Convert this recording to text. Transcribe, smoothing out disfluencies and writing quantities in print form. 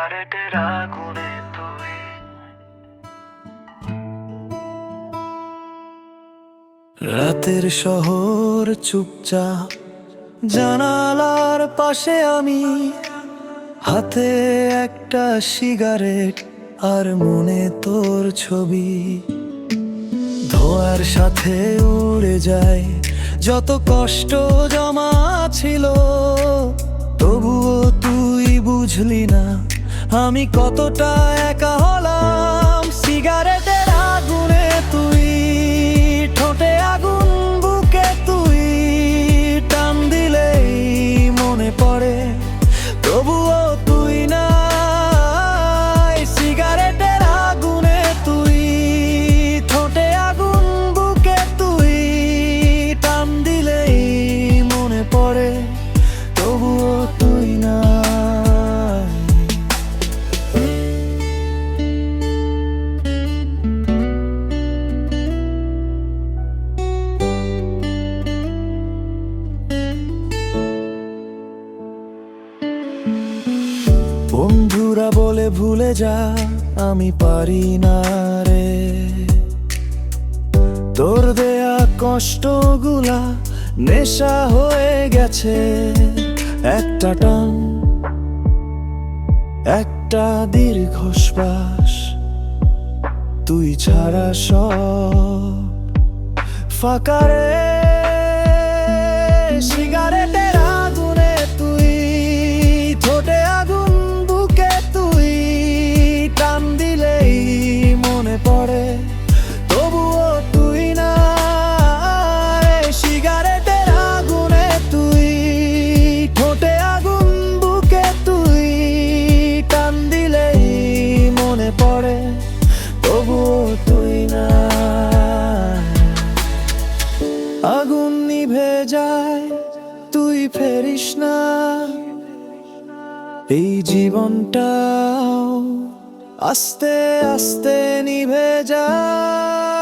সিগারেটের আগুনে তুই। রাতের শহর চুপচাপ, জানালার পাশে আমি, হাতে একটা সিগারেট আর মনে তোর ছবি। ধোঁয়ার সাথে উড়ে যায় যত কষ্ট জমা ছিল, তবুও তুই বুঝলি না আমি কতটা একা হলাম। সিগারেটের আগুনে তুই, ঠোঁটে আগুন বুকে তুই, টান দিলেই মনে পড়ে তবুও তুই নাই। সিগারেটের আগুনে তুই, ঠোঁটে আগুন বুকে তুই, টান দিলেই মনে পড়ে তবুও তুই নাই। বন্ধুরা বলে ভুলে যা, আমি পারি না রে। তোর দেয়া কষ্টগুলা নেশা হয়ে গেছে। একটা টান, একটা দীর্ঘশ্বাস, তুই ছাড়া সব ফাঁকা রে। সিগারেটের আগুনে তুই, ঠোঁটে আগুন বুকে তুই, টান দিলেই মনে পড়ে তবুও তুই নাই। সিগারেটের আগুনে তুই, ঠোঁটে আগুন বুকে তুই, টান দিলেই মনে পড়ে তবুও তুই নাই। আগুন নিভে যায় তুই ফেরিস না, এই জীবনটাও আস্তে আস্তে নিভে যায়।